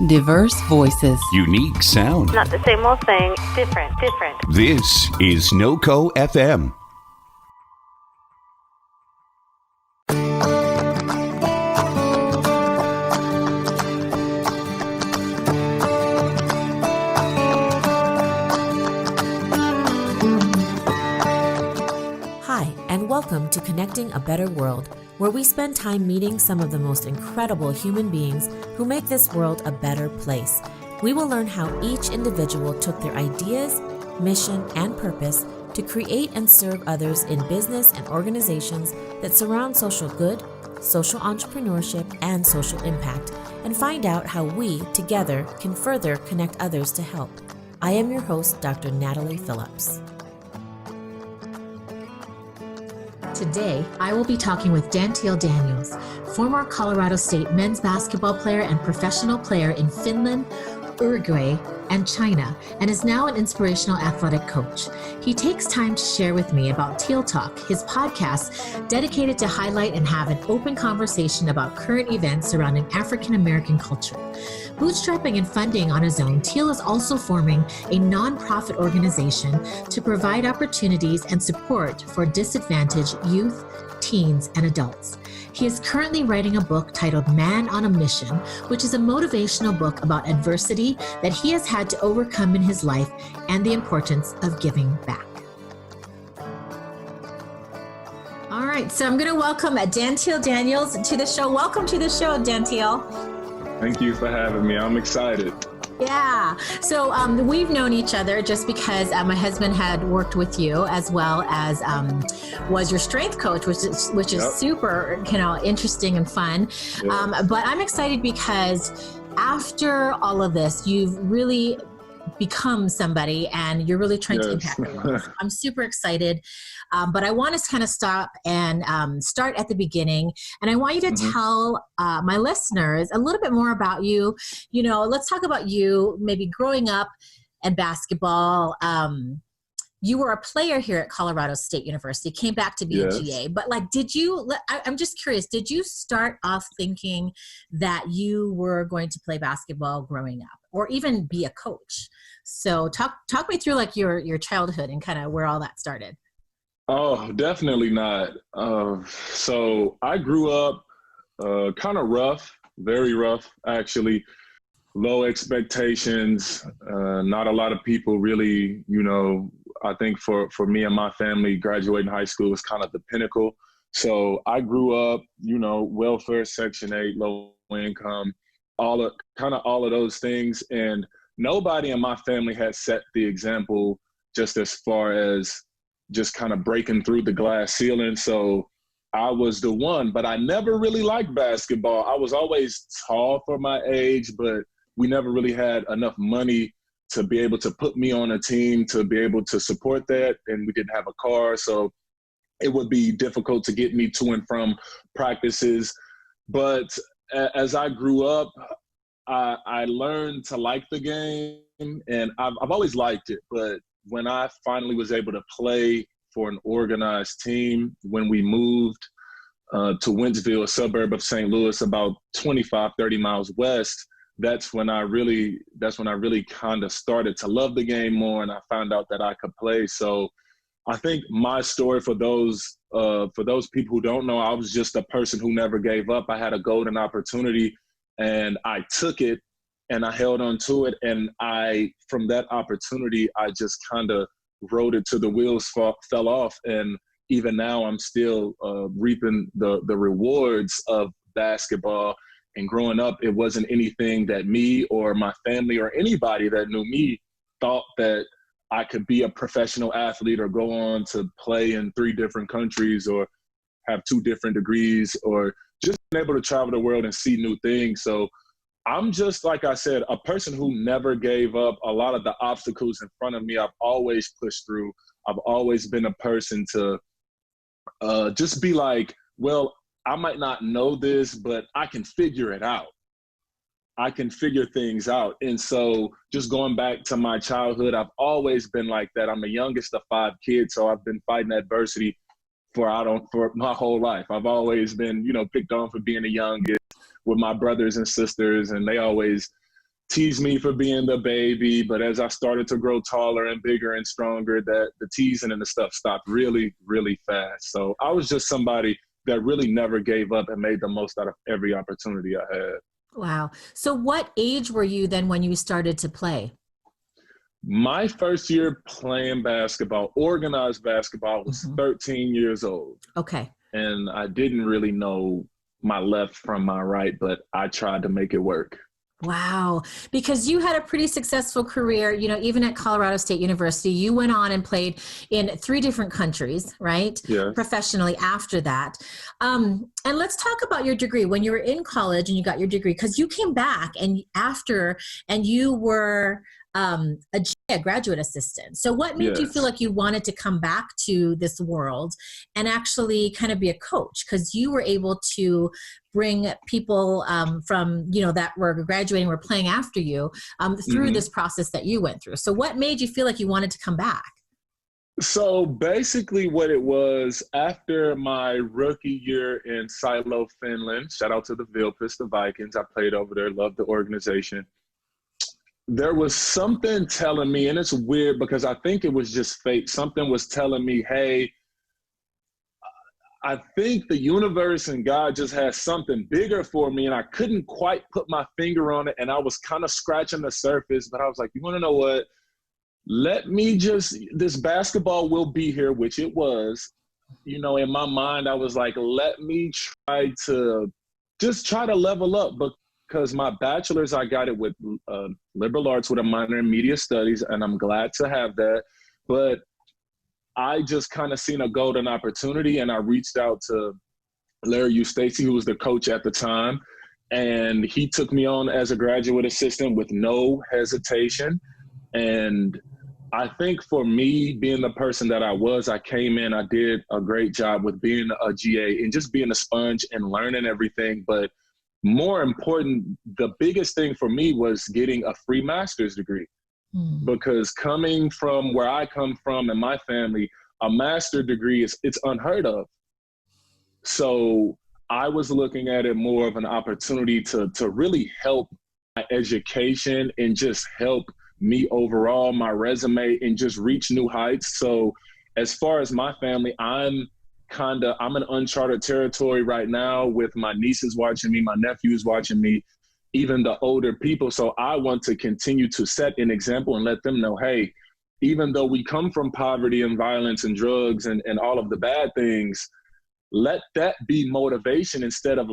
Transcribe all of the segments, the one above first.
Diverse voices. Unique sound. Not the same old thing, different. This is NoCo FM. Hi, and welcome to Connecting a Better World, where we spend time meeting some of the most incredible human beings who make this world a better place. We will learn how each individual took their ideas, mission, and purpose to create and serve others in business and organizations that surround social good, social entrepreneurship, and social impact, and find out how we, together, can further connect others to help. I am your host, Dr. Natalie Phillips. Today, I will be talking with Dantiel Daniels, former Colorado State men's basketball player and professional player in Finland, Uruguay, and China, and is now an inspirational athletic coach. He takes time to share with me about TielTalk, his podcast dedicated to highlight and have an open conversation about current events surrounding African American culture. Bootstrapping and funding on his own, Tiel is also forming a nonprofit organization to provide opportunities and support for disadvantaged youth, teens, and adults. He is currently writing a book titled Man on a Mission, which is a motivational book about adversity that he has had to overcome in his life and the importance of giving back. All right, so I'm going to welcome Dantiel Daniels to the show. Welcome to the show, Dantiel. Thank you for having me. I'm excited. Yeah. So we've known each other just because my husband had worked with you as well as was your strength coach, which is super, interesting and fun. Yep. But I'm excited because after all of this, you've really become somebody and you're really trying to impact the world. So I'm super excited. But I want to kind of stop and start at the beginning. And I want you to tell my listeners a little bit more about you. Let's talk about you, maybe growing up in basketball. You were a player here at Colorado State University, came back to be a GA. But I'm just curious, did you start off thinking that you were going to play basketball growing up or even be a coach? So talk me through your childhood and kind of where all that started. Oh, definitely not. So I grew up kind of rough, very rough, actually. Low expectations. Not a lot of people really, I think for me and my family, graduating high school was kind of the pinnacle. So I grew up, welfare, Section 8, low income, all of those things. And nobody in my family had set the example just as far as just kind of breaking through the glass ceiling. So I was the one, but I never really liked basketball. I was always tall for my age, but we never really had enough money to be able to put me on a team to be able to support that. And we didn't have a car. So it would be difficult to get me to and from practices. But as I grew up, I learned to like the game, and I've always liked it. But when I finally was able to play for an organized team, when we moved to Wentzville, a suburb of St. Louis, about 25, 30 miles west, that's when I really kind of started to love the game more, and I found out that I could play. So I think my story for those people who don't know, I was just a person who never gave up. I had a golden opportunity, and I took it. And I held on to it, and from that opportunity, I just kind of rode it till the wheels fell off. And even now, I'm still reaping the rewards of basketball. And growing up, it wasn't anything that me or my family or anybody that knew me thought that I could be a professional athlete or go on to play in 3 different countries or have 2 different degrees or just being able to travel the world and see new things. So I'm just, like I said, a person who never gave up. A lot of the obstacles in front of me, I've always pushed through. I've always been a person to just be like, well, I might not know this, but I can figure it out. I can figure things out. And so just going back to my childhood, I've always been like that. I'm the youngest of 5 kids, so I've been fighting adversity for my whole life. I've always been, picked on for being the youngest with my brothers and sisters, and they always teased me for being the baby. But as I started to grow taller and bigger and stronger, that the teasing and the stuff stopped really, really fast. So I was just somebody that really never gave up and made the most out of every opportunity I had. Wow. So what age were you then when you started to play? My first year playing basketball, organized basketball, was 13 years old. Okay. And I didn't really know my left from my right, but I tried to make it work. Wow. Because you had a pretty successful career, even at Colorado State University. You went on and played in 3 different countries, right? Yes. Professionally after that. And let's talk about your degree. When you were in college and you got your degree, because you came back and you were a graduate assistant. So what made you feel like you wanted to come back to this world and actually kind of be a coach? Because you were able to bring people from, that were graduating, were playing after you through this process that you went through. So what made you feel like you wanted to come back? So basically what it was, after my rookie year in Silo, Finland, shout out to the Vilpis, the Vikings. I played over there, loved the organization. There was something telling me, and it's weird because I think it was just fate. Something was telling me, hey, I think the universe and God just has something bigger for me, and I couldn't quite put my finger on it, and I was kind of scratching the surface, but I was like, you want to know what? This basketball will be here, which it was. In my mind, I was like, let me try to level up, because my bachelor's, I got it with liberal arts with a minor in media studies, and I'm glad to have that. But I just kind of seen a golden opportunity, and I reached out to Larry Eustace, who was the coach at the time, and he took me on as a graduate assistant with no hesitation. And I think for me, being the person that I was, I came in, I did a great job with being a GA and just being a sponge and learning everything. But more important, the biggest thing for me was getting a free master's degree. Because coming from where I come from and my family, a master's degree it's unheard of. So I was looking at it more of an opportunity to really help my education and just help me overall, my resume, and just reach new heights. So as far as my family, I'm in uncharted territory right now with my nieces watching me, my nephews watching me, even the older people. So I want to continue to set an example and let them know, hey, even though we come from poverty and violence and drugs and all of the bad things, let that be motivation instead of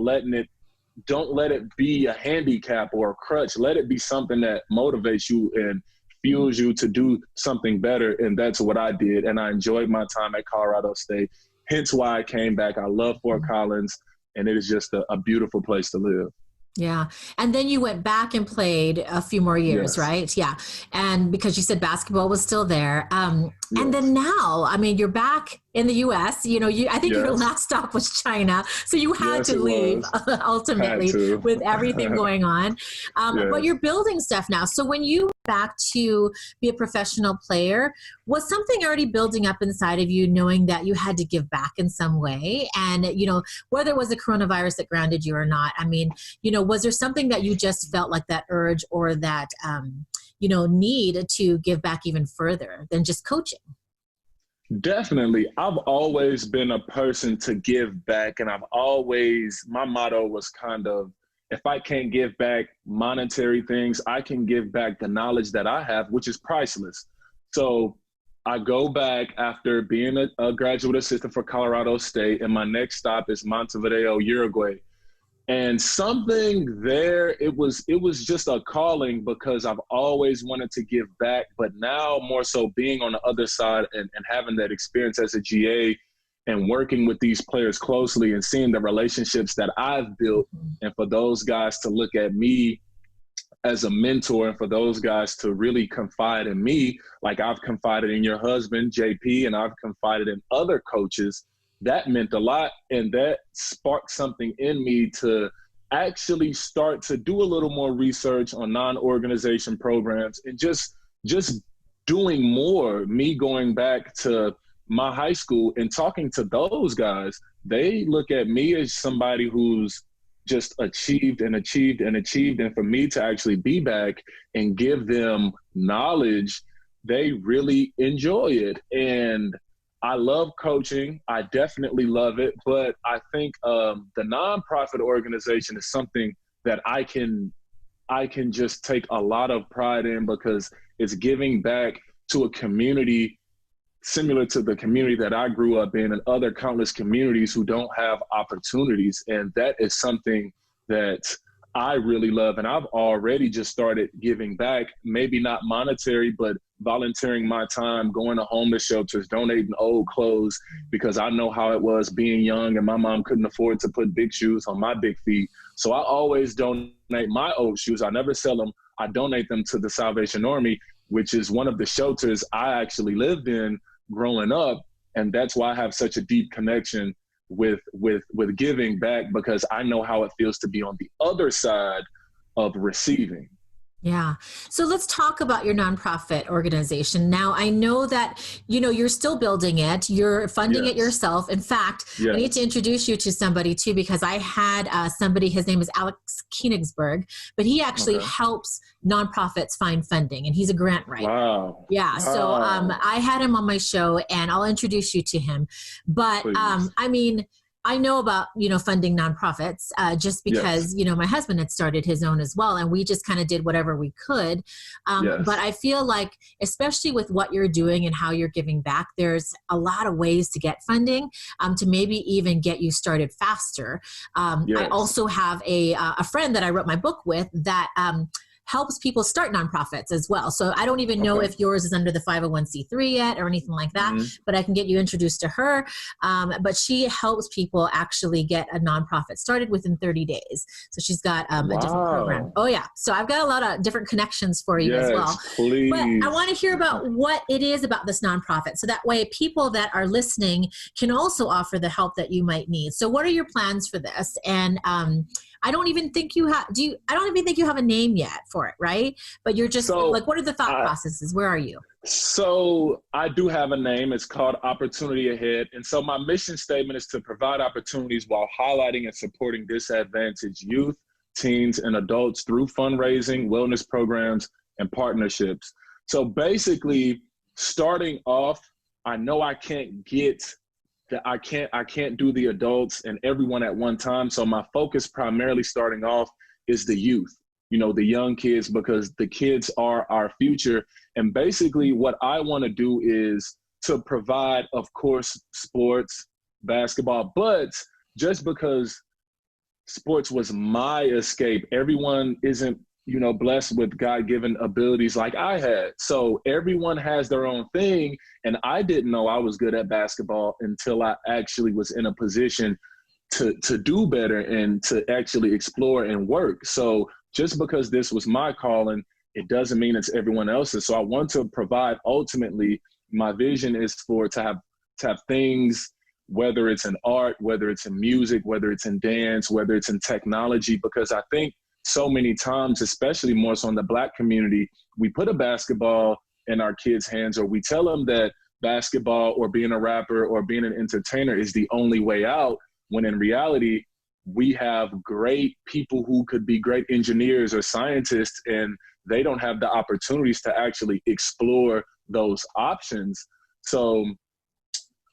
don't let it be a handicap or a crutch. Let it be something that motivates you and fuels you to do something better. And that's what I did. And I enjoyed my time at Colorado State. Hence why I came back. I love Fort Collins, and it is just a beautiful place to live. Yeah. And then you went back and played a few more years, right? Yeah. And because you said basketball was still there. And then now, I mean, you're back in the U.S. I think your last stop was China. So you had to leave ultimately with everything going on. But you're building stuff now. So when you went back to be a professional player, was something already building up inside of you, knowing that you had to give back in some way? And, whether it was the coronavirus that grounded you or not, I mean, was there something that you just felt like that urge or that, need to give back even further than just coaching? Definitely. I've always been a person to give back, and my motto was kind of, if I can't give back monetary things, I can give back the knowledge that I have, which is priceless. So I go back after being a graduate assistant for Colorado State, and my next stop is Montevideo, Uruguay. And something there, it was just a calling, because I've always wanted to give back, but now more so being on the other side and having that experience as a GA and working with these players closely and seeing the relationships that I've built, and for those guys to look at me as a mentor, and for those guys to really confide in me, like I've confided in your husband, JP, and I've confided in other coaches. That meant a lot, and that sparked something in me to actually start to do a little more research on non-organization programs and just doing more. Me going back to my high school and talking to those guys, they look at me as somebody who's just achieved and achieved and achieved. And for me to actually be back and give them knowledge, they really enjoy it. And I love coaching. I definitely love it. But I think the nonprofit organization is something that I can just take a lot of pride in, because it's giving back to a community similar to the community that I grew up in and other countless communities who don't have opportunities. And that is something that I really love. And I've already just started giving back, maybe not monetary, but volunteering my time, going to homeless shelters, donating old clothes, because I know how it was being young and my mom couldn't afford to put big shoes on my big feet. So I always donate my old shoes. I never sell them. I donate them to the Salvation Army, which is one of the shelters I actually lived in growing up. And that's why I have such a deep connection with giving back, because I know how it feels to be on the other side of receiving. Yeah. So let's talk about your nonprofit organization. Now, I know that, you're still building it. You're funding it yourself. In fact, I need to introduce you to somebody too, because I had somebody, his name is Alex Koenigsberg, but he actually helps nonprofits find funding, and he's a grant writer. Wow. Yeah. Wow. So I had him on my show, and I'll introduce you to him. But I know about, funding nonprofits just because, my husband had started his own as well. And we just kind of did whatever we could. But I feel like, especially with what you're doing and how you're giving back, there's a lot of ways to get funding to maybe even get you started faster. I also have a friend that I wrote my book with that helps people start nonprofits as well. So I don't even know if yours is under the 501c3 yet or anything like that, but I can get you introduced to her. But she helps people actually get a nonprofit started within 30 days. So she's got a different program. Oh yeah. So I've got a lot of different connections for you as well. Please. But I want to hear about what it is about this nonprofit. So that way people that are listening can also offer the help that you might need. So what are your plans for this? And I don't even think you have, I don't even think you have a name yet for it, right? But you're just what are the thought processes? Where are you? So I do have a name. It's called Opportunity Ahead. And so my mission statement is to provide opportunities while highlighting and supporting disadvantaged youth, teens, and adults through fundraising, wellness programs, and partnerships. So basically, starting off, I know I can't get that I can't do the adults and everyone at one time. So my focus primarily starting off is the youth, the young kids, because the kids are our future. And basically what I want to do is to provide, of course, sports, basketball, but just because sports was my escape, everyone isn't, blessed with God-given abilities like I had. So everyone has their own thing. And I didn't know I was good at basketball until I actually was in a position to do better and to actually explore and work. So just because this was my calling, it doesn't mean it's everyone else's. So I want to provide, ultimately, my vision is to have things, whether it's in art, whether it's in music, whether it's in dance, whether it's in technology, because I think so many times, especially more so in the Black community, we put a basketball in our kids' hands, or we tell them that basketball or being a rapper or being an entertainer is the only way out, when in reality, we have great people who could be great engineers or scientists, and they don't have the opportunities to actually explore those options. So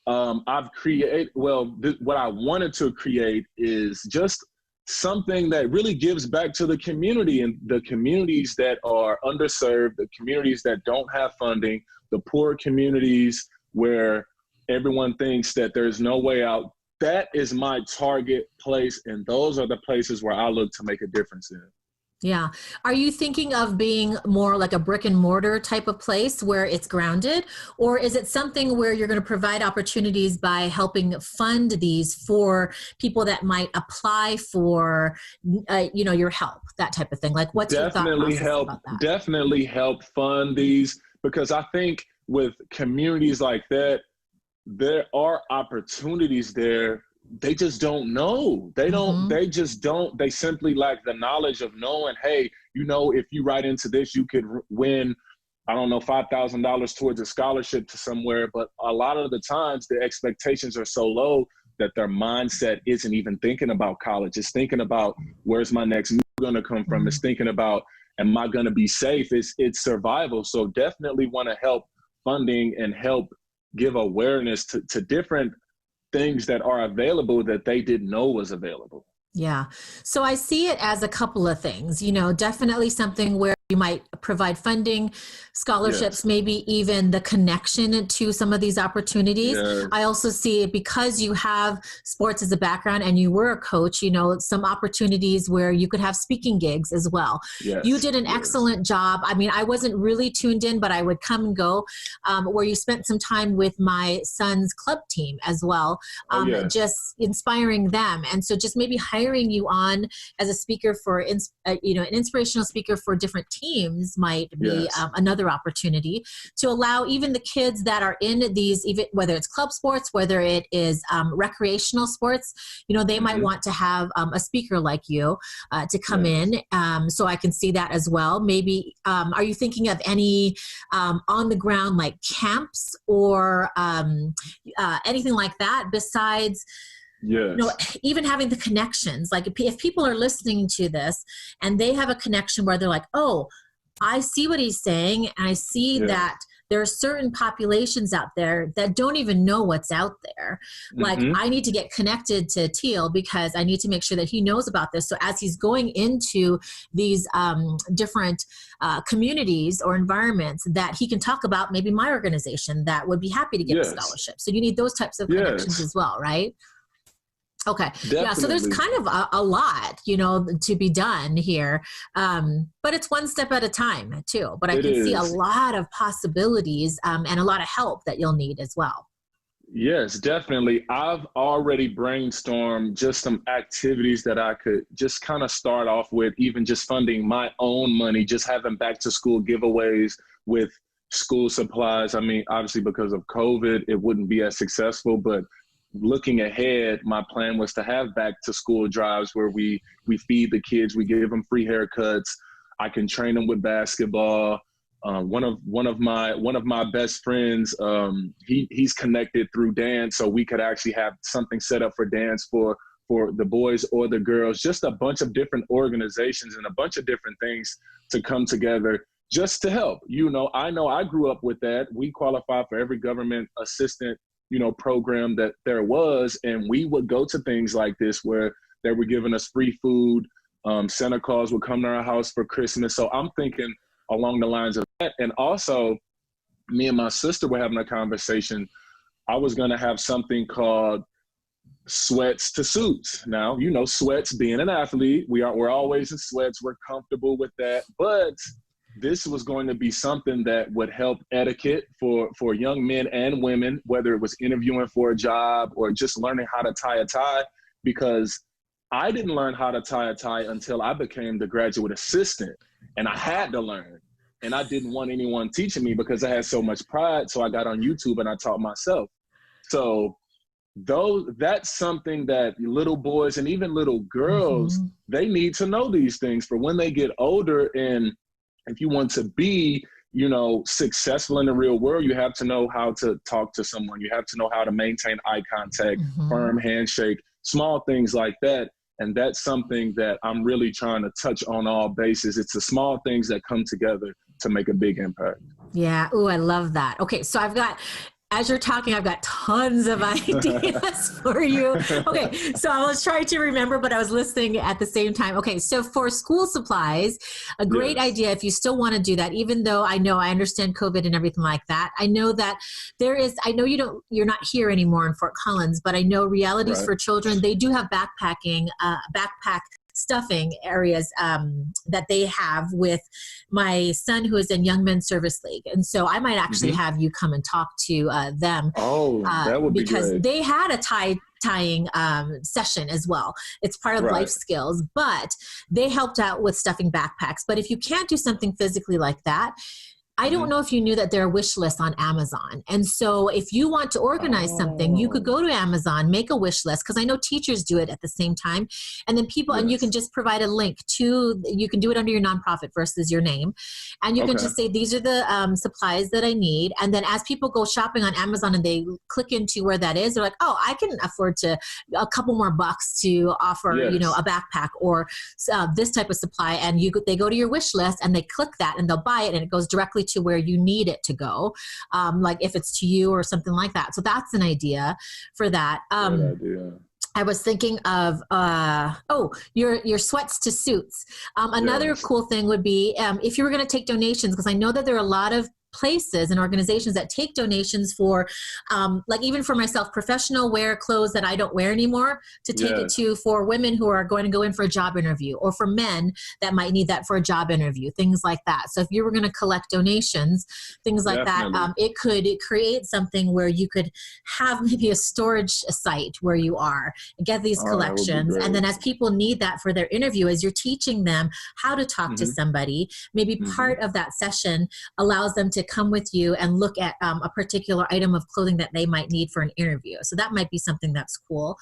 I've created, what I wanted to create is just something that really gives back to the community, and the communities that are underserved, the communities that don't have funding, the poor communities where everyone thinks that there's no way out. That is my target place, and those are the places where I look to make a difference in. Yeah. Are you thinking of being more like a brick and mortar type of place where it's grounded? Or is it something where you're going to provide opportunities by helping fund these for people that might apply for, your help, that type of thing? Like, what's your thought process about that? Definitely help fund these, because I think with communities like that, there are opportunities there. They just don't know. They simply lack the knowledge of knowing, hey, if you write into this, you could win, $5,000 towards a scholarship to somewhere. But a lot of the times the expectations are so low that their mindset isn't even thinking about college. It's thinking about where's my next meal going to come from. It's thinking about, am I going to be safe? It's survival. So definitely want to help funding and help give awareness to different things that are available that they didn't know was available. Yeah. So I see it as a couple of things, definitely something where you might provide funding, scholarships, Yes. maybe even the connection to some of these opportunities. Yes. I also see it because you have sports as a background and you were a coach, some opportunities where you could have speaking gigs as well. Yes. You did an excellent job. I mean, I wasn't really tuned in, but I would come and go, where you spent some time with my son's club team as well, Yes. just inspiring them. And so just maybe hiring you on as a speaker for, an inspirational speaker for different teams might be another opportunity to allow even the kids that are in these, even whether it's club sports, whether it is recreational sports, they might want to have a speaker like you to come in. So I can see that as well. Maybe, are you thinking of any on the ground like camps or anything like that besides even having the connections? Like if people are listening to this and they have a connection where they're like, oh, I see what he's saying, and I see that there are certain populations out there that don't even know what's out there. Like I need to get connected to Tiel because I need to make sure that he knows about this. So as he's going into these different communities or environments, that he can talk about maybe my organization that would be happy to give a scholarship. So you need those types of connections as well, right? Okay. Definitely. Yeah. So there's kind of a lot, to be done here. But it's one step at a time too. But I can see a lot of possibilities and a lot of help that you'll need as well. Yes, definitely. I've already brainstormed just some activities that I could just kind of start off with, even just funding my own money, just having back to school giveaways with school supplies. I mean, obviously because of COVID, it wouldn't be as successful, but looking ahead, my plan was to have back to school drives where we feed the kids, we give them free haircuts. I can train them with basketball. One of my best friends, he's connected through dance, so we could actually have something set up for dance for the boys or the girls. Just a bunch of different organizations and a bunch of different things to come together just to help. I know I grew up with that. We qualified for every government assistant program that there was. And we would go to things like this where they were giving us free food. Santa Claus would come to our house for Christmas. So I'm thinking along the lines of that. And also me and my sister were having a conversation. I was going to have something called sweats to suits. Now, sweats, being an athlete, we're always in sweats. We're comfortable with that. But this was going to be something that would help etiquette for young men and women, whether it was interviewing for a job or just learning how to tie a tie, because I didn't learn how to tie a tie until I became the graduate assistant, and I had to learn. And I didn't want anyone teaching me because I had so much pride. So I got on YouTube and I taught myself. So that's something that little boys and even little girls, they need to know these things for when they get older. And if you want to be, successful in the real world, you have to know how to talk to someone. You have to know how to maintain eye contact, firm handshake, small things like that. And that's something that I'm really trying to touch on all bases. It's the small things that come together to make a big impact. Yeah. Ooh, I love that. Okay. So as you're talking, I've got tons of ideas for you. Okay, so I was trying to remember, but I was listening at the same time. Okay, so for school supplies, a great idea if you still want to do that, even though I understand COVID and everything like that. I know that you're not here anymore in Fort Collins, but I know Realities for Children, they do have backpack stuffing areas that they have with my son who is in Young Men's Service League. And so I might actually have you come and talk to them. Oh, that would be because great. They had a tying session as well. It's part of life skills, but they helped out with stuffing backpacks. But if you can't do something physically like that, I don't know if you knew that there are wish lists on Amazon. And so if you want to organize something, you could go to Amazon, make a wish list, because I know teachers do it at the same time. And then people, and you can just provide a link to, you can do it under your nonprofit versus your name. And you can just say, these are the supplies that I need. And then as people go shopping on Amazon and they click into where that is, they're like, oh, I can afford to a couple more bucks to offer, you know, a backpack or this type of supply. And they go to your wish list and they click that and they'll buy it and it goes directly to where you need it to go, like if it's to you or something like that. So that's an idea for that. Good idea. I was thinking of your sweats to suits. Another cool thing would be if you were going to take donations, because I know that there are a lot of places and organizations that take donations for, like even for myself, professional wear clothes that I don't wear anymore, to take it to for women who are going to go in for a job interview, or for men that might need that for a job interview, things like that. So if you were going to collect donations, things like that, it could create something where you could have maybe a storage site where you are and get these collections. And then as people need that for their interview, as you're teaching them how to talk to somebody, maybe part of that session allows them to come with you and look at a particular item of clothing that they might need for an interview. So that might be something that's cool.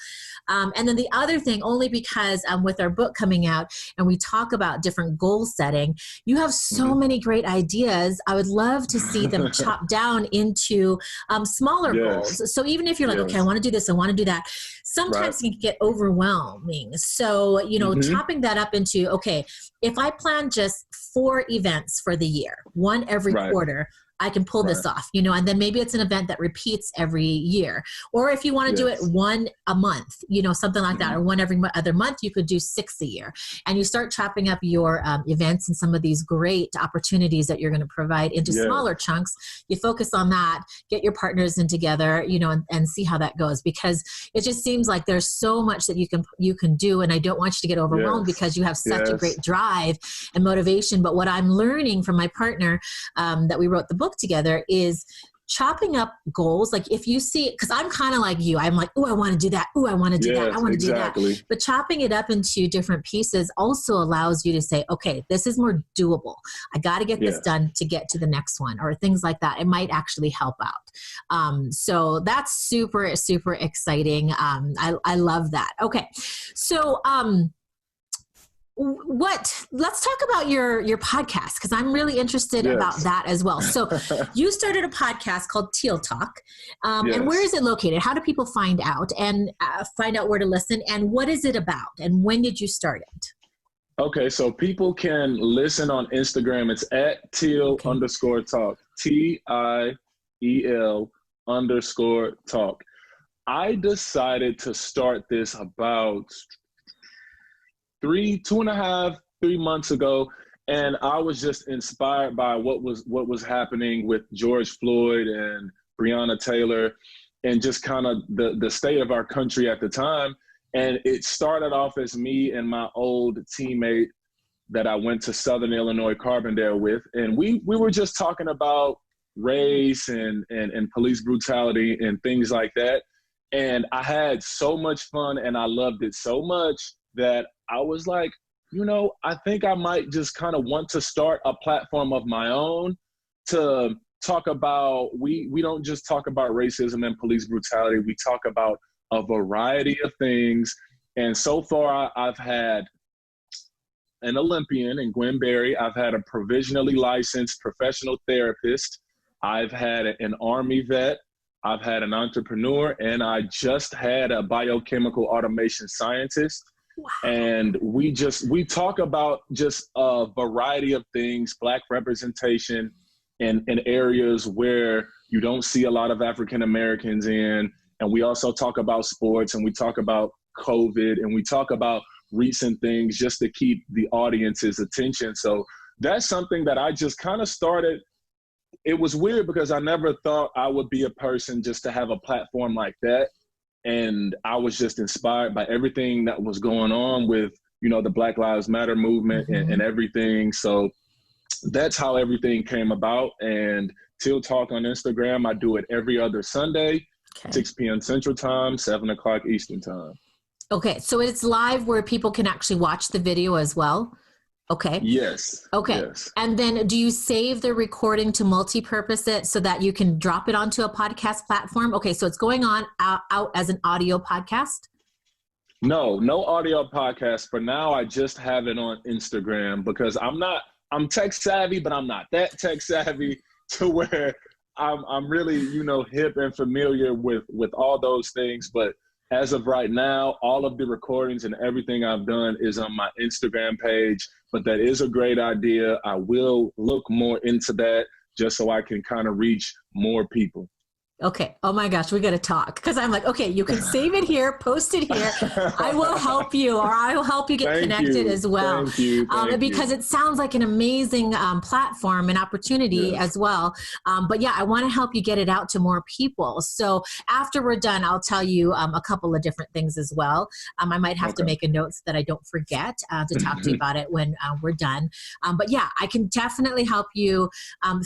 And then the other thing, only because with our book coming out and we talk about different goal setting, you have so many great ideas. I would love to see them chopped down into smaller goals. So even if you're like, okay, I want to do this, I want to do that, sometimes it can get overwhelming. So, you know, chopping that up into, okay, if I plan just 4 events for the year, one every quarter, I can pull this off, you know, and then maybe it's an event that repeats every year. Or if you want to do it one a month, you know, something like that, or one every other month, you could do 6 a year. And you start chopping up your events and some of these great opportunities that you're going to provide into smaller chunks. You focus on that, get your partners in together, you know, and see how that goes, because it just seems like there's so much that you can do. And I don't want you to get overwhelmed because you have such a great drive and motivation. But what I'm learning from my partner that we wrote the book together is chopping up goals. Like if you see, because I'm kind of like you, I'm like, oh, I want to do that. Oh, I want to do that. I want to do that. But chopping it up into different pieces also allows you to say, okay, this is more doable. I got to get this done to get to the next one, or things like that. It might actually help out. So that's super, super exciting. I love that. Okay. So, let's talk about your podcast, because I'm really interested about that as well. So you started a podcast called TielTalk, and where is it located? How do people find out and find out where to listen, and what is it about, and when did you start it? Okay, so people can listen on Instagram. It's at Tiel_talk, TIEL_talk. I decided to start this about 2.5, 3 months ago, and I was just inspired by what was happening with George Floyd and Breonna Taylor, and just kind of the state of our country at the time. And it started off as me and my old teammate that I went to Southern Illinois Carbondale with, and we were just talking about race and police brutality and things like that. And I had so much fun, and I loved it so much that I was like, you know, I think I might just kind of want to start a platform of my own to talk about, we don't just talk about racism and police brutality. We talk about a variety of things. And so far I've had an Olympian in Gwen Berry. I've had a provisionally licensed professional therapist. I've had an Army vet. I've had an entrepreneur, and I just had a biochemical automation scientist. Wow. And we talk about just a variety of things, Black representation in areas where you don't see a lot of African Americans in. And we also talk about sports, and we talk about COVID, and we talk about recent things just to keep the audience's attention. So that's something that I just kind of started. It was weird because I never thought I would be a person just to have a platform like that. And I was just inspired by everything that was going on with, you know, the Black Lives Matter movement and everything. So that's how everything came about. And TielTalk on Instagram, I do it every other Sunday, 6 p.m. Central Time, 7 o'clock Eastern Time. Okay, so it's live where people can actually watch the video as well? Okay. Yes. Okay. Yes. And then do you save the recording to multi-purpose it so that you can drop it onto a podcast platform? Okay. So it's going on out as an audio podcast? No audio podcast. For now, I just have it on Instagram because I'm tech savvy, but I'm not that tech savvy to where I'm really, hip and familiar with all those things. But as of right now, all of the recordings and everything I've done is on my Instagram page, but that is a great idea. I will look more into that just so I can kind of reach more people. Okay. Oh my gosh, we got to talk because I'm like, okay, you can save it here, post it here. I will help you, or I will help you get connected as well. Thank you. Because it sounds like an amazing platform and opportunity as well. But yeah, I want to help you get it out to more people. So after we're done, I'll tell you a couple of different things as well. I might have to make a note so that I don't forget to talk to you about it when we're done. But yeah, I can definitely help you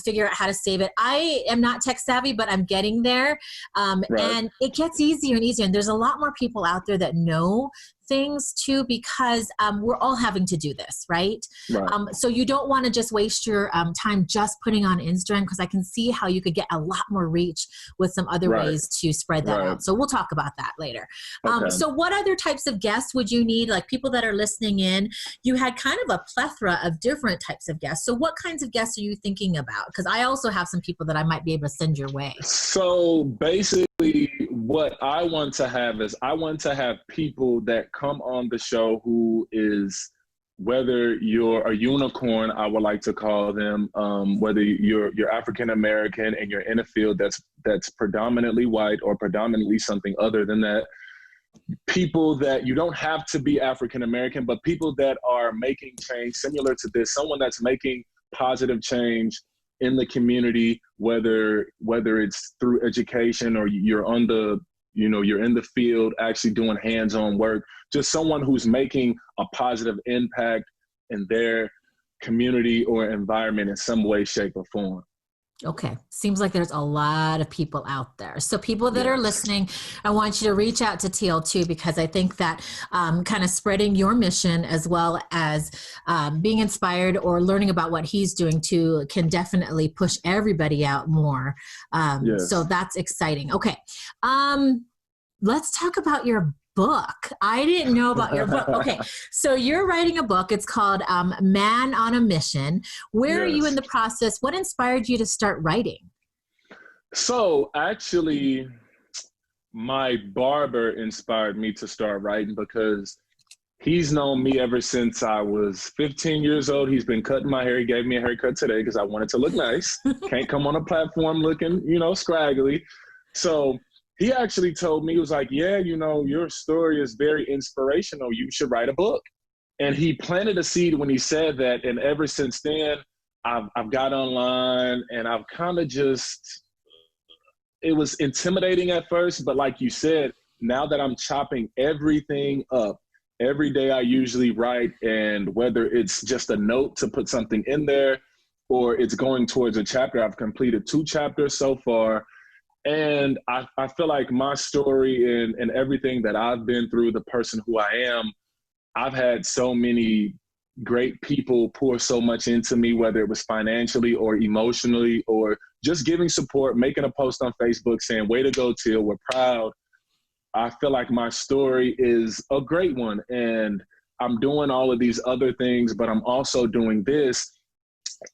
figure out how to save it. I am not tech savvy, but I'm getting there. And it gets easier and easier. And there's a lot more people out there that know things too, because we're all having to do this, right? So you don't want to just waste your time just putting on Instagram, because I can see how you could get a lot more reach with some other ways to spread that out. So we'll talk about that later. So what other types of guests would you need? Like people that are listening in, you had kind of a plethora of different types of guests. So what kinds of guests are you thinking about? Because I also have some people that I might be able to send your way. So basically what I want to have is I want to have people that come on the show who is, whether you're a unicorn, I would like to call them, whether you're African American and you're in a field that's predominantly white or predominantly something other than that. People that you don't have to be African American, but people that are making change similar to this, someone that's making positive change in the community, whether it's through education or you're on the, you're in the field actually doing hands-on work, just someone who's making a positive impact in their community or environment in some way, shape, or form. Okay. Seems like there's a lot of people out there. So people that are listening, I want you to reach out to Tiel too, because I think that kind of spreading your mission as well as being inspired or learning about what he's doing too can definitely push everybody out more. So that's exciting. Okay. Let's talk about your book. I didn't know about your book. Okay. So you're writing a book. It's called Man on a Mission. Where are you in the process? What inspired you to start writing? So actually, my barber inspired me to start writing because he's known me ever since I was 15 years old. He's been cutting my hair. He gave me a haircut today because I wanted to look nice. Can't come on a platform looking, scraggly. So he actually told me, he was like, yeah, your story is very inspirational. You should write a book. And he planted a seed when he said that. And ever since then, I've got online and I've kind of it was intimidating at first. But like you said, now that I'm chopping everything up, every day I usually write. And whether it's just a note to put something in there or it's going towards a chapter, I've completed 2 chapters so far. And I feel like my story and everything that I've been through, the person who I am, I've had so many great people pour so much into me, whether it was financially or emotionally or just giving support, making a post on Facebook saying, way to go, Tiel, we're proud. I feel like my story is a great one. And I'm doing all of these other things, but I'm also doing this.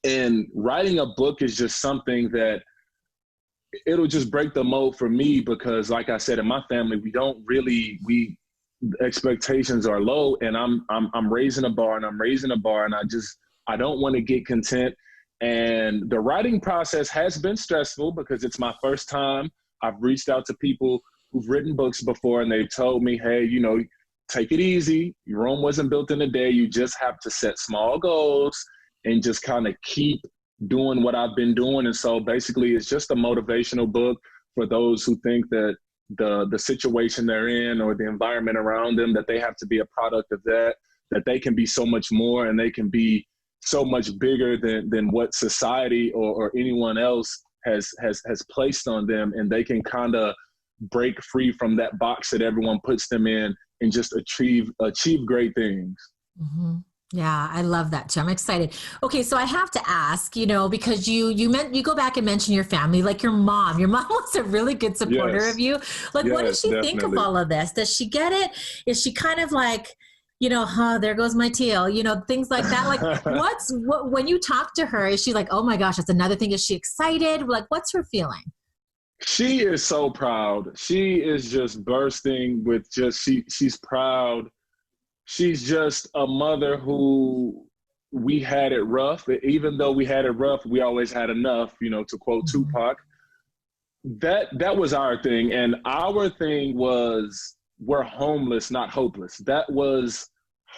And writing a book is just something that it'll just break the mold for me because, like I said, in my family, expectations are low, and I'm raising a bar, and I don't want to get content. And the writing process has been stressful because it's my first time. I've reached out to people who've written books before, and they've told me, hey, take it easy. Rome wasn't built in a day. You just have to set small goals and just kind of keep doing what I've been doing. And so basically it's just a motivational book for those who think that the situation they're in or the environment around them, that they have to be a product of that they can be so much more and they can be so much bigger than what society or anyone else has placed on them. And they can kind of break free from that box that everyone puts them in and just achieve great things. Mm-hmm. Yeah, I love that too. I'm excited. Okay, so I have to ask, because you go back and mention your family, like your mom. Your mom was a really good supporter of Yes, you. Like, what does yes, she think of definitely. all of this? Does she get it? Is she kind of like, there goes my teal, things like that? Like, when you talk to her, is she like, oh my gosh, that's another thing? Is she excited? Like, what's her feeling? She is so proud. She is just bursting with she's proud. She's just a mother who we had it rough. Even though we had it rough, we always had enough, to quote Mhm. Tupac. That was our thing. And our thing was we're homeless, not hopeless. That was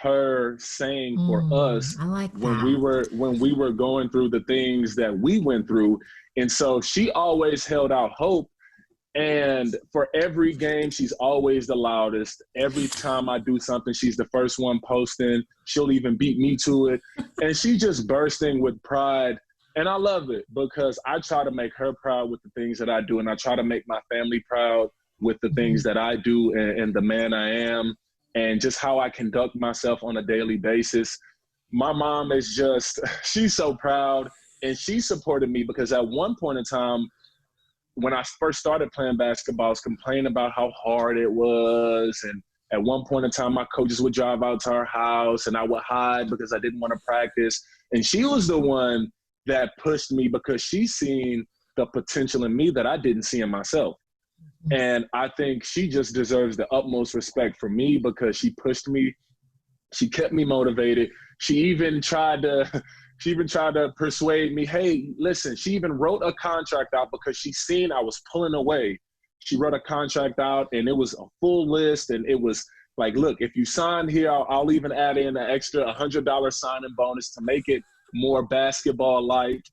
her saying for us I like when that. we were going through the things that we went through. And so she always held out hope. And for every game, she's always the loudest. Every time I do something, she's the first one posting. She'll even beat me to it. And she's just bursting with pride. And I love it because I try to make her proud with the things that I do. And I try to make my family proud with the things that I do and the man I am and just how I conduct myself on a daily basis. My mom is just, she's so proud. And she supported me because at one point in time, when I first started playing basketball, I was complaining about how hard it was. And at one point in time, my coaches would drive out to our house and I would hide because I didn't want to practice. And she was the one that pushed me because she seen the potential in me that I didn't see in myself. And I think she just deserves the utmost respect for me because she pushed me. She kept me motivated. She even tried to persuade me, hey, listen, she even wrote a contract out because she seen I was pulling away. She wrote a contract out and it was a full list. And it was like, look, if you sign here, I'll even add in an extra $100 signing bonus to make it more basketball-like,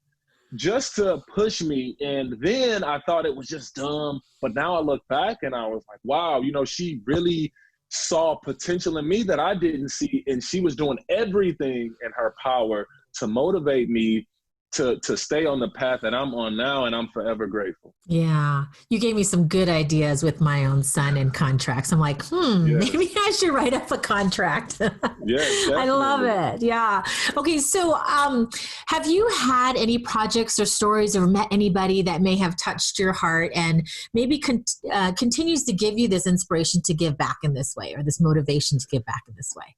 just to push me. And then I thought it was just dumb. But now I look back and I was like, wow, she really saw potential in me that I didn't see. And she was doing everything in her power to motivate me to stay on the path that I'm on now, and I'm forever grateful. Yeah. You gave me some good ideas with my own son and contracts. I'm like, maybe Yes, I should write up a contract. yes, I love definitely. it. Yeah. Okay. So, have you had any projects or stories or met anybody that may have touched your heart and maybe continues to give you this inspiration to give back in this way or this motivation to give back in this way?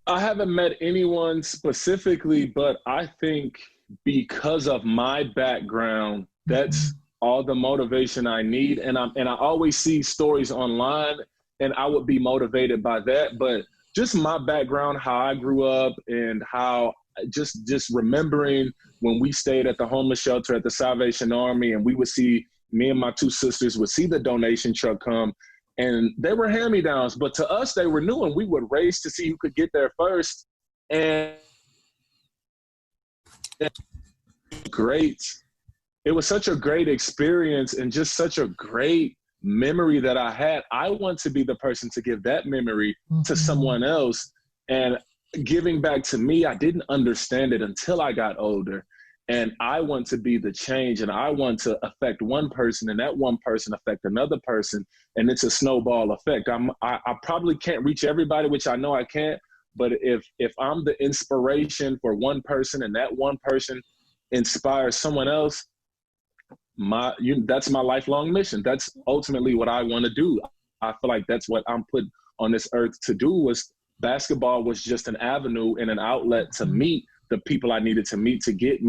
I haven't met anyone specifically, but I think because of my background, that's all the motivation I need. And I always see stories online and I would be motivated by that. But just my background, how I grew up and how just remembering when we stayed at the homeless shelter at the Salvation Army and we would see, me and my two sisters would see the donation truck come and they were hand-me-downs, but to us they were new and we would race to see who could get there first. And great. It was such a great experience and just such a great memory that I had. I want to be the person to give that memory to someone else. And giving back to me, I didn't understand it until I got older. And I want to be the change and I want to affect one person and that one person affect another person. And it's a snowball effect. I probably can't reach everybody, which I know I can't. But if I'm the inspiration for one person and that one person inspires someone else, that's my lifelong mission. That's ultimately what I want to do. I feel like that's what I'm put on this earth to do. Was basketball was just an avenue and an outlet to meet the people I needed to meet to get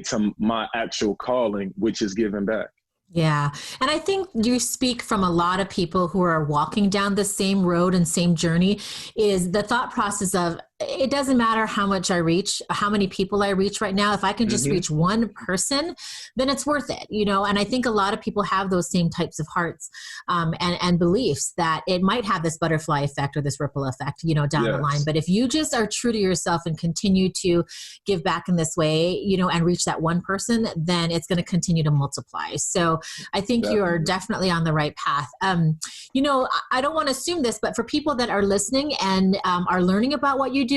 to my actual calling, which is giving back. Yeah. And I think you speak from a lot of people who are walking down the same road and same journey is the thought process of it doesn't matter how much I reach, how many people I reach right now. If I can just reach one person, then it's worth it, And I think a lot of people have those same types of hearts and beliefs that it might have this butterfly effect or this ripple effect, down the line. But if you just are true to yourself and continue to give back in this way, and reach that one person, then it's going to continue to multiply. So I think you are definitely on the right path. I don't want to assume this, but for people that are listening and are learning about what you do,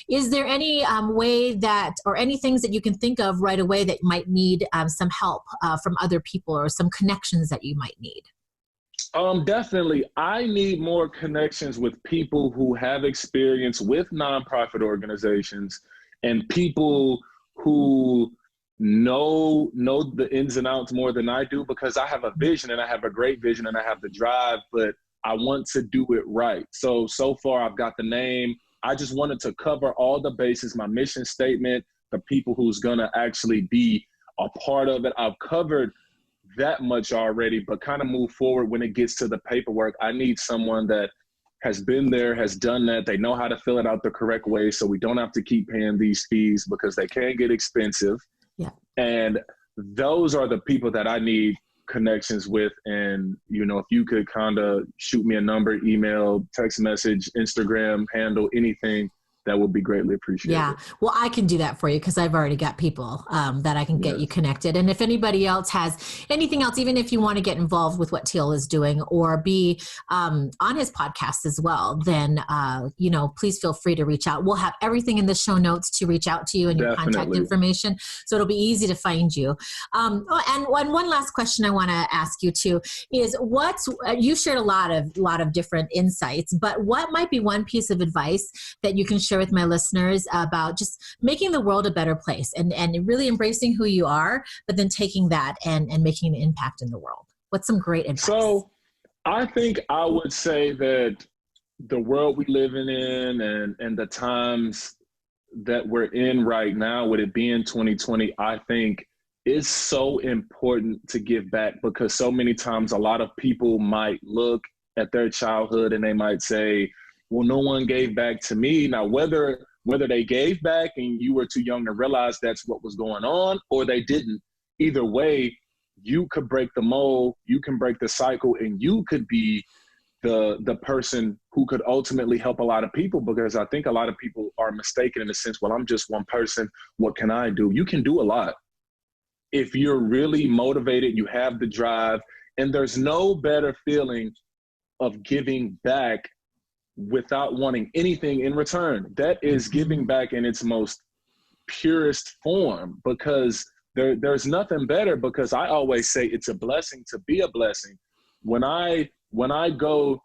is there any way that, or any things that you can think of right away that might need some help from other people or some connections that you might need? Definitely. I need more connections with people who have experience with nonprofit organizations and people who know the ins and outs more than I do, because I have a vision and I have a great vision and I have the drive, but I want to do it right. So far I've got the name. I just wanted to cover all the bases, my mission statement, the people who's gonna actually be a part of it. I've covered that much already, but kind of move forward when it gets to the paperwork. I need someone that has been there, has done that. They know how to fill it out the correct way, so we don't have to keep paying these fees because they can get expensive. Yeah. And those are the people that I need connections with. And, if you could kind of shoot me a number, email, text message, Instagram handle, anything, that would be greatly appreciated. Yeah. Well, I can do that for you because I've already got people that I can get you connected. And if anybody else has anything else, even if you want to get involved with what Tiel is doing or be on his podcast as well, then, please feel free to reach out. We'll have everything in the show notes to reach out to you and your contact information. So it'll be easy to find you. And one last question I want to ask you too is you shared a lot of different insights, but what might be one piece of advice that you can share with my listeners about just making the world a better place and really embracing who you are, but then taking that and making an impact in the world? What's some great advice? So I think I would say that the world we live in and the times that we're in right now, with it being 2020, I think it's so important to give back, because so many times a lot of people might look at their childhood and they might say, well, no one gave back to me. Now, whether they gave back and you were too young to realize that's what was going on, or they didn't, either way, you could break the mold, you can break the cycle, and you could be the person who could ultimately help a lot of people. Because I think a lot of people are mistaken in the sense, well, I'm just one person, what can I do? You can do a lot. If you're really motivated, you have the drive, and there's no better feeling of giving back without wanting anything in return. That is giving back in its most purest form, because there's nothing better, because I always say it's a blessing to be a blessing. When I go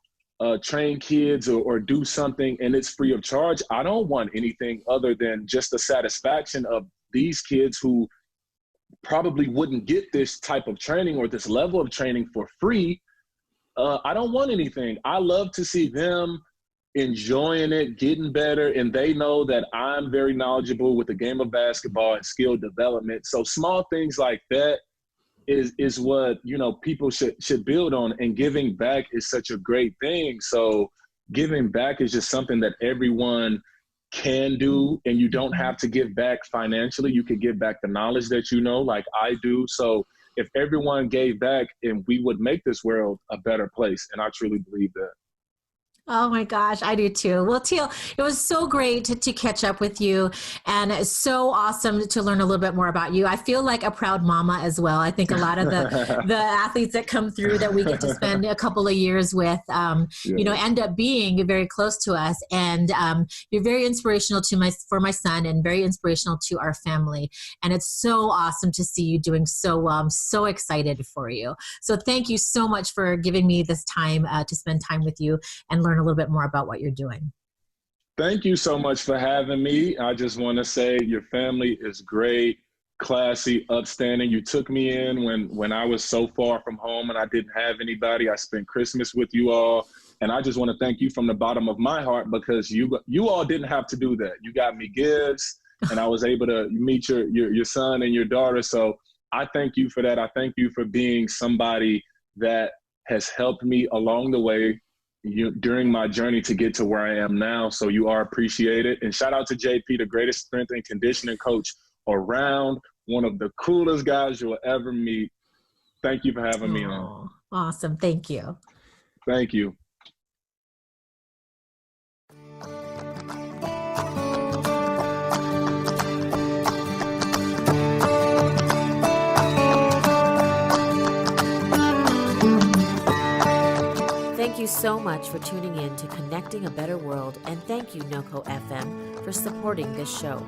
train kids or do something and it's free of charge, I don't want anything other than just the satisfaction of these kids who probably wouldn't get this type of training or this level of training for free. I don't want anything. I love to see them enjoying it, getting better, and they know that I'm very knowledgeable with the game of basketball and skill development. So small things like that is what people should build on, and giving back is such a great thing. So giving back is just something that everyone can do, and you don't have to give back financially. You could give back the knowledge that like I do. So if everyone gave back, and we would make this world a better place, and I truly believe that. Oh my gosh, I do too. Well, Tiel, it was so great to catch up with you, and it's so awesome to learn a little bit more about you. I feel like a proud mama as well. I think a lot of the athletes that come through that we get to spend a couple of years with, end up being very close to us. And you're very inspirational for my son, and very inspirational to our family. And it's so awesome to see you doing so well. I'm so excited for you. So thank you so much for giving me this time to spend time with you and learn a little bit more about what you're doing. Thank you so much for having me. I just want to say your family is great, classy, upstanding. You took me in when I was so far from home and I didn't have anybody. I spent Christmas with you all. And I just want to thank you from the bottom of my heart, because you all didn't have to do that. You got me gifts, and I was able to meet your son and your daughter. So I thank you for that. I thank you for being somebody that has helped me along the way during my journey to get to where I am now. So you are appreciated. And shout out to JP, the greatest strength and conditioning coach around, one of the coolest guys you'll ever meet. Thank you for having me on. Awesome. Thank you. Thank you. Thank you so much for tuning in to Connecting a Better World, and thank you, NoCo FM, for supporting this show.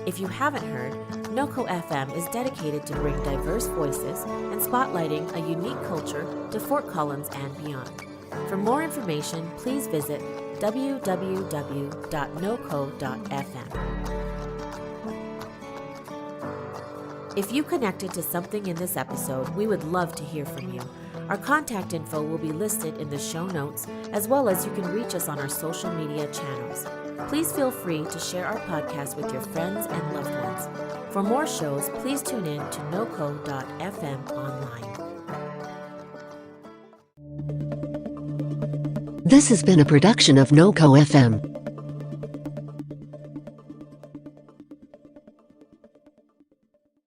If you haven't heard, NoCo FM is dedicated to bring diverse voices and spotlighting a unique culture to Fort Collins and beyond. For more information, please visit www.noco.fm. If you connected to something in this episode, we would love to hear from you. Our contact info will be listed in the show notes, as well as you can reach us on our social media channels. Please feel free to share our podcast with your friends and loved ones. For more shows, please tune in to noco.fm online. This has been a production of NoCo FM.